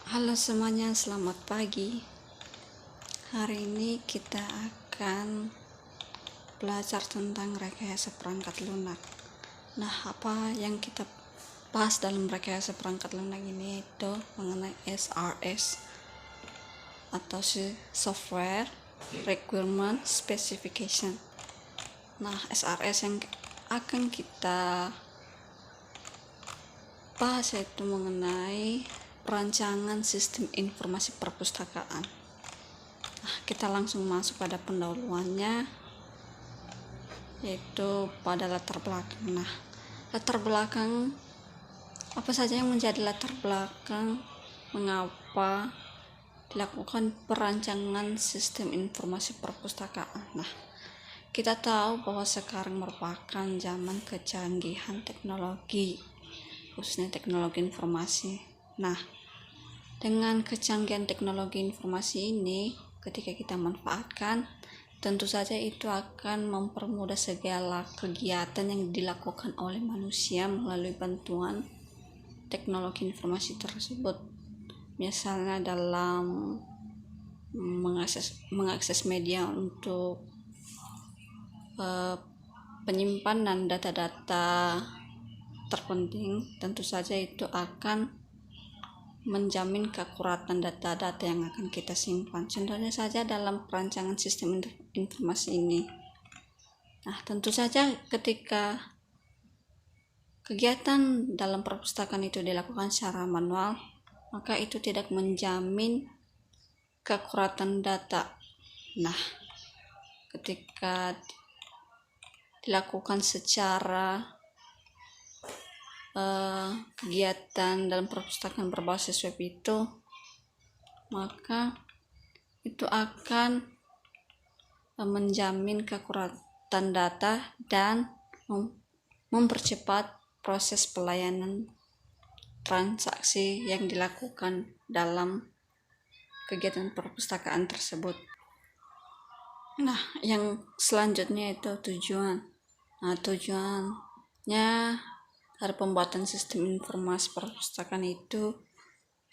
Halo semuanya, selamat pagi. Hari ini kita akan belajar tentang rekayasa perangkat lunak. Nah, apa yang kita bahas dalam rekayasa perangkat lunak ini itu mengenai SRS atau Software Requirement Specification. Nah, SRS yang akan kita bahas yaitu mengenai perancangan sistem informasi perpustakaan. Nah, kita langsung masuk pada pendahuluannya, yaitu pada latar belakang. Nah, latar belakang apa saja yang menjadi latar belakang mengapa dilakukan perancangan sistem informasi perpustakaan. Nah, kita tahu bahwa sekarang merupakan zaman kecanggihan teknologi, khususnya teknologi informasi. Nah, dengan kecanggihan teknologi informasi ini, ketika kita manfaatkan, tentu saja itu akan mempermudah segala kegiatan yang dilakukan oleh manusia melalui bantuan teknologi informasi tersebut. Misalnya dalam mengakses media untuk penyimpanan data-data terpenting, tentu saja itu akan menjamin keakuratan data-data yang akan kita simpan. Contohnya saja dalam perancangan sistem informasi ini. Nah, tentu saja ketika kegiatan dalam perpustakaan itu dilakukan secara manual, maka itu tidak menjamin keakuratan data. Nah, ketika dilakukan secara kegiatan dalam perpustakaan berbasis web itu, maka itu akan menjamin keakuratan data dan mempercepat proses pelayanan transaksi yang dilakukan dalam kegiatan perpustakaan tersebut. Nah, yang selanjutnya itu tujuan. Nah, tujuannya dari pembuatan sistem informasi perpustakaan itu,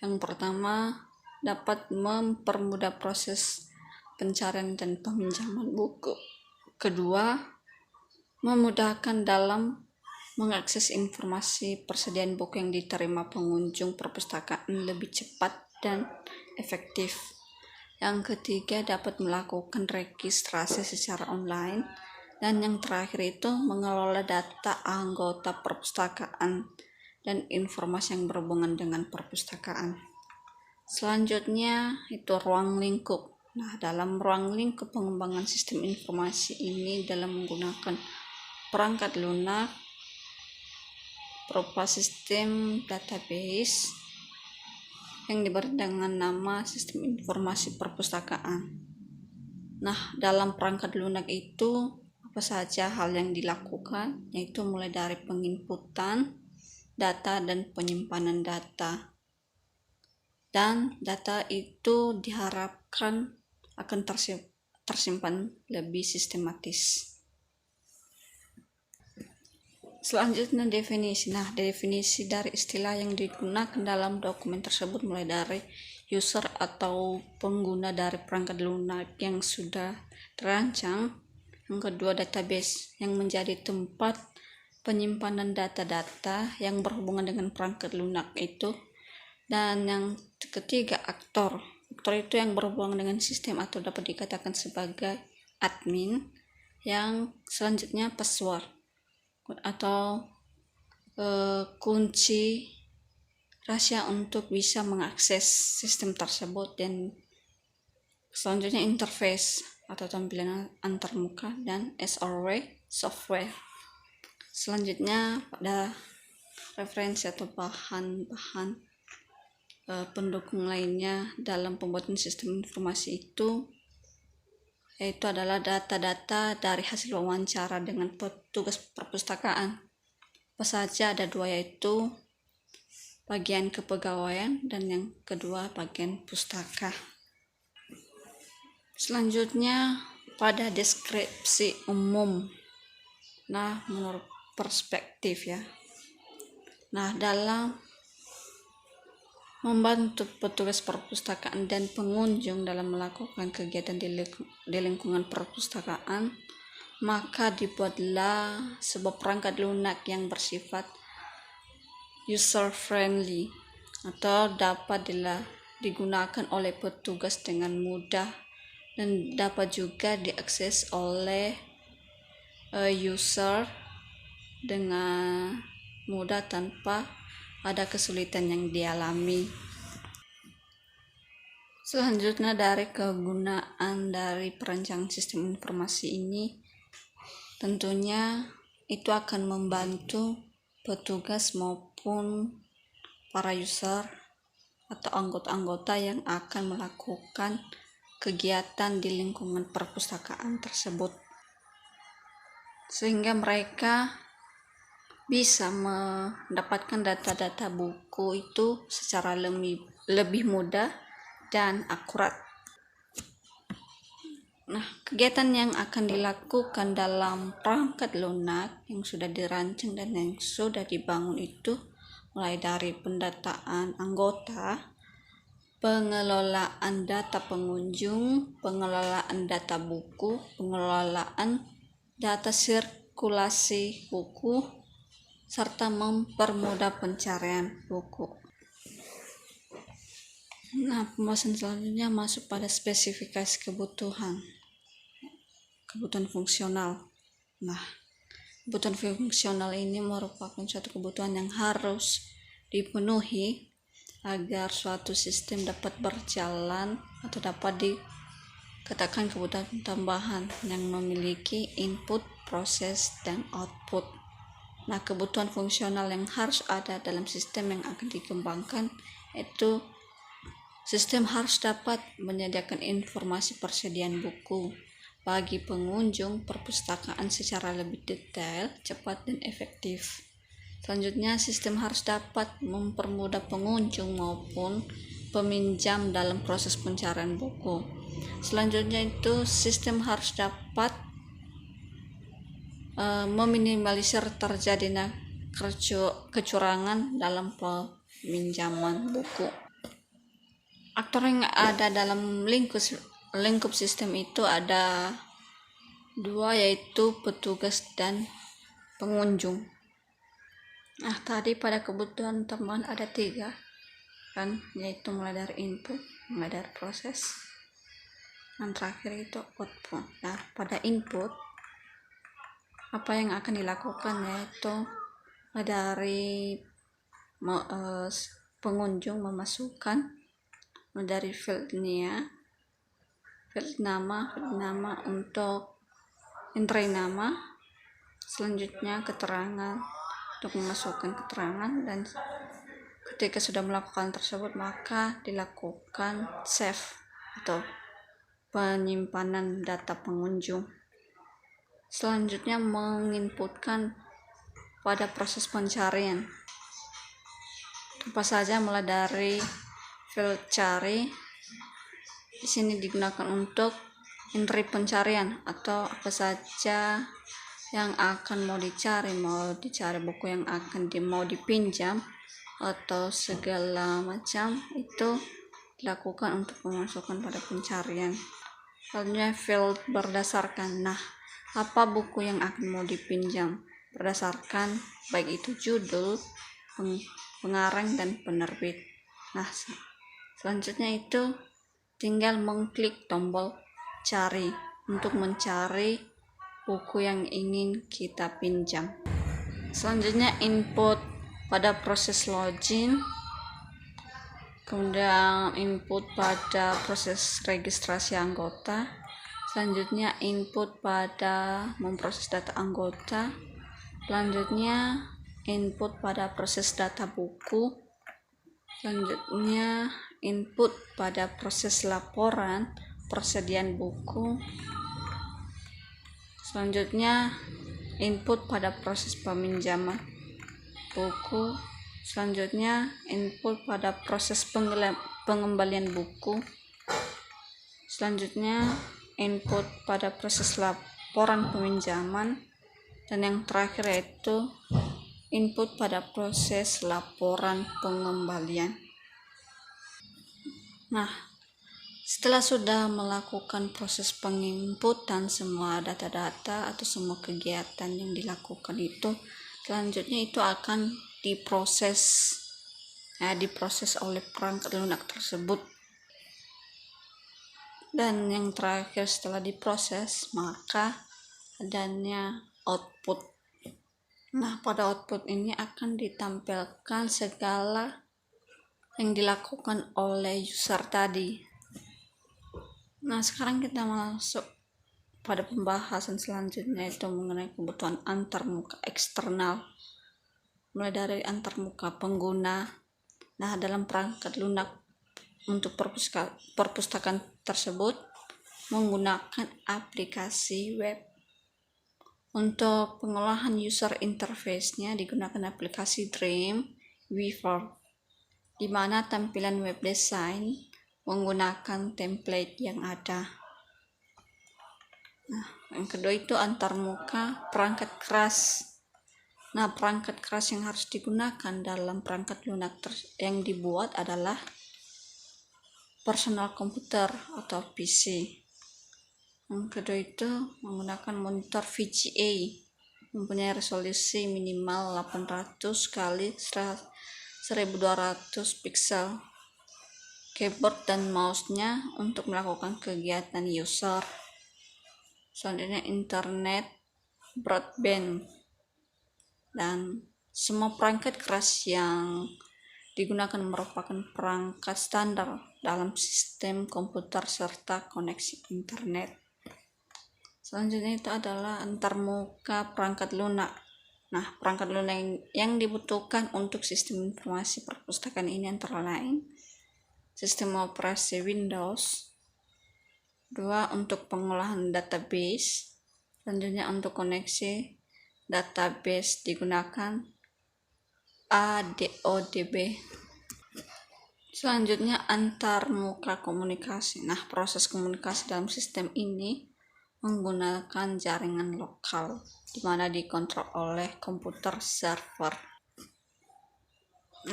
yang pertama, dapat mempermudah proses pencarian dan peminjaman buku. Kedua, memudahkan dalam mengakses informasi persediaan buku yang diterima pengunjung perpustakaan lebih cepat dan efektif. Yang ketiga, dapat melakukan registrasi secara online. Dan yang terakhir itu mengelola data anggota perpustakaan dan informasi yang berhubungan dengan perpustakaan. Selanjutnya itu ruang lingkup. Nah, dalam ruang lingkup pengembangan sistem informasi ini dalam menggunakan perangkat lunak berupa sistem database yang diberi dengan nama sistem informasi perpustakaan. Nah, dalam perangkat lunak itu apa saja hal yang dilakukan, yaitu mulai dari penginputan data dan penyimpanan data. Dan data itu diharapkan akan tersimpan lebih sistematis. Selanjutnya definisi. Nah, definisi dari istilah yang digunakan dalam dokumen tersebut mulai dari user atau pengguna dari perangkat lunak yang sudah terancang. Yang kedua, database yang menjadi tempat penyimpanan data-data yang berhubungan dengan perangkat lunak itu. Dan yang ketiga, aktor. Aktor itu yang berhubungan dengan sistem atau dapat dikatakan sebagai admin. Yang selanjutnya password atau kunci rahasia untuk bisa mengakses sistem tersebut. Dan selanjutnya interface atau tampilan antarmuka dan SRW software. Selanjutnya pada referensi atau bahan-bahan pendukung lainnya dalam pembuatan sistem informasi itu, yaitu adalah data-data dari hasil wawancara dengan petugas perpustakaan. Apa saja? Ada dua, yaitu bagian kepegawaian dan yang kedua bagian pustaka. Selanjutnya pada deskripsi umum. Nah, menurut perspektif ya. Nah, dalam membantu petugas perpustakaan dan pengunjung dalam melakukan kegiatan di lingkungan perpustakaan, maka dibuatlah sebuah perangkat lunak yang bersifat user friendly atau dapat digunakan oleh petugas dengan mudah dan dapat juga diakses oleh user dengan mudah tanpa ada kesulitan yang dialami. Selanjutnya, dari kegunaan dari perancangan sistem informasi ini, tentunya itu akan membantu petugas maupun para user atau anggota-anggota yang akan melakukan kegiatan di lingkungan perpustakaan tersebut, sehingga mereka bisa mendapatkan data-data buku itu secara lebih mudah dan akurat. Nah, kegiatan yang akan dilakukan dalam perangkat lunak yang sudah dirancang dan yang sudah dibangun itu mulai dari pendataan anggota, pengelolaan data pengunjung, pengelolaan data buku, pengelolaan data sirkulasi buku, serta mempermudah pencarian buku. Nah, pembahasan selanjutnya masuk pada spesifikasi kebutuhan fungsional. Nah, kebutuhan fungsional ini merupakan suatu kebutuhan yang harus dipenuhi agar suatu sistem dapat berjalan atau dapat dikatakan kebutuhan tambahan yang memiliki input, proses, dan output. Nah, kebutuhan fungsional yang harus ada dalam sistem yang akan dikembangkan itu sistem harus dapat menyediakan informasi persediaan buku bagi pengunjung perpustakaan secara lebih detail, cepat, dan efektif. Selanjutnya, sistem harus dapat mempermudah pengunjung maupun peminjam dalam proses pencarian buku. Selanjutnya itu sistem harus dapat meminimalisir terjadinya kecurangan dalam peminjaman buku. Aktor yang ada dalam lingkup sistem itu ada dua, yaitu petugas dan pengunjung. Nah, tadi pada kebutuhan tambahan ada 3 kan, yaitu mulai dari input, mulai dari proses, dan terakhir itu output. Nah, pada input apa yang akan dilakukan yaitu dari pengunjung memasukkan dari field nama untuk entry nama, selanjutnya keterangan untuk memasukkan keterangan, dan ketika sudah melakukan tersebut maka dilakukan save atau penyimpanan data pengunjung. Selanjutnya menginputkan pada proses pencarian apa saja, mulai dari field cari. Di sini digunakan untuk entry pencarian atau apa saja yang akan mau dicari buku yang akan mau dipinjam atau segala macam, itu dilakukan untuk memasukkan pada pencarian. Selanjutnya field berdasarkan. Nah, apa buku yang akan mau dipinjam berdasarkan baik itu judul, pengarang, dan penerbit. Nah, selanjutnya itu tinggal mengklik tombol cari untuk mencari buku yang ingin kita pinjam. Selanjutnya input pada proses login, kemudian input pada proses registrasi anggota, selanjutnya input pada memproses data anggota, selanjutnya input pada proses data buku, selanjutnya input pada proses laporan persediaan buku, selanjutnya input pada proses peminjaman buku, selanjutnya input pada proses pengembalian buku, selanjutnya input pada proses laporan peminjaman, dan yang terakhir yaitu input pada proses laporan pengembalian. Nah, setelah sudah melakukan proses penginputan semua data-data atau semua kegiatan yang dilakukan itu, selanjutnya itu akan diproses oleh perangkat lunak tersebut. Dan yang terakhir setelah diproses, maka adanya output. Nah, pada output ini akan ditampilkan segala yang dilakukan oleh user tadi. Nah, sekarang kita masuk pada pembahasan selanjutnya, itu mengenai kebutuhan antarmuka eksternal. Mulai dari antarmuka pengguna. Nah, dalam perangkat lunak untuk perpustakaan tersebut menggunakan aplikasi web. Untuk pengolahan user interface-nya digunakan aplikasi Dreamweaver, di mana tampilan web design menggunakan template yang ada. Nah, yang kedua itu antarmuka perangkat keras. Nah, perangkat keras yang harus digunakan dalam perangkat lunak yang dibuat adalah personal komputer atau PC. Yang kedua itu menggunakan monitor VGA, mempunyai resolusi minimal 800 kali 1200 pixel. Keyboard dan mouse-nya untuk melakukan kegiatan user. Selanjutnya internet broadband. Dan semua perangkat keras yang digunakan merupakan perangkat standar dalam sistem komputer serta koneksi internet. Selanjutnya itu adalah antarmuka perangkat lunak. Nah, perangkat lunak yang dibutuhkan untuk sistem informasi perpustakaan ini antara lain sistem operasi Windows, 2 untuk pengolahan database, selanjutnya untuk koneksi database digunakan ADODB. Selanjutnya antarmuka komunikasi. Nah, proses komunikasi dalam sistem ini menggunakan jaringan lokal, di mana dikontrol oleh komputer server.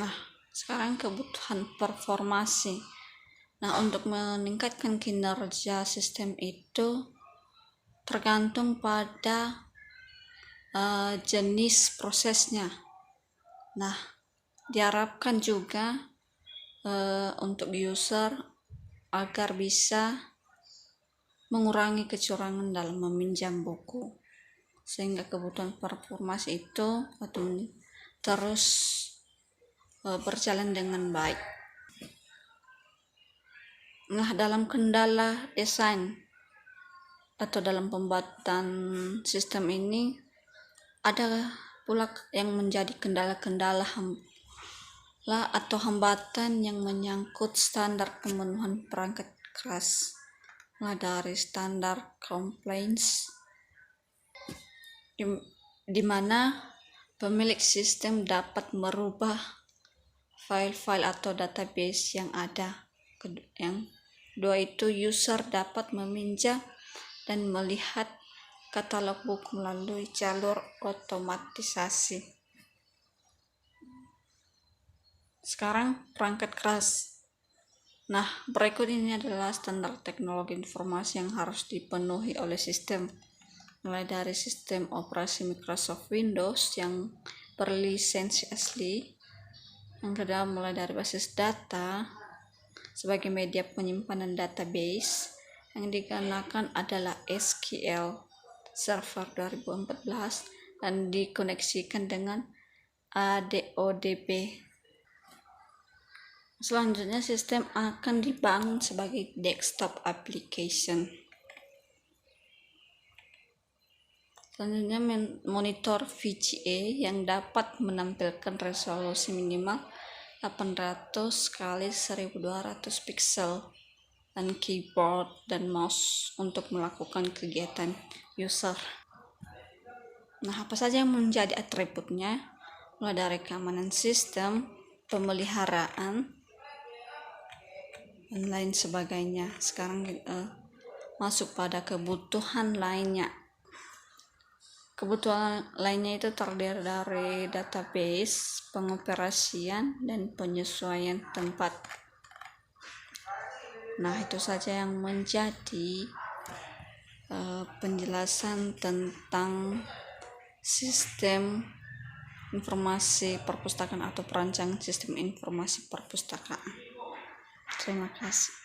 Nah, sekarang kebutuhan performasi. Nah, untuk meningkatkan kinerja sistem itu tergantung pada jenis prosesnya. Nah, diharapkan juga untuk user agar bisa mengurangi kecurangan dalam meminjam buku, sehingga kebutuhan performasi itu terus berjalan dengan baik. Nah, dalam kendala desain atau dalam pembuatan sistem ini ada pula yang menjadi kendala-kendala atau hambatan yang menyangkut standar pemenuhan perangkat keras. Nah, dari standar compliance di mana pemilik sistem dapat merubah file-file atau database yang ada. Yang kedua itu user dapat meminjam dan melihat katalog buku melalui jalur otomatisasi. Sekarang perangkat keras. Nah, berikut ini adalah standar teknologi informasi yang harus dipenuhi oleh sistem. Mulai dari sistem operasi Microsoft Windows yang berlisensi asli. Yang kedua, mulai dari basis data sebagai media penyimpanan database yang digunakan adalah SQL Server 2014 dan dikoneksikan dengan ADODB. Selanjutnya, sistem akan dibangun sebagai desktop application. Selanjutnya, monitor VGA yang dapat menampilkan resolusi minimal 800 kali 1200 pixel dan keyboard dan mouse untuk melakukan kegiatan user. Nah, apa saja yang menjadi atributnya? Mulai dari keamanan sistem, pemeliharaan, dan lain sebagainya. Sekarang masuk pada kebutuhan lainnya. Kebutuhan lainnya itu terdiri dari database, pengoperasian, dan penyesuaian tempat. Nah, itu saja yang menjadi penjelasan tentang sistem informasi perpustakaan atau perancangan sistem informasi perpustakaan. Terima kasih.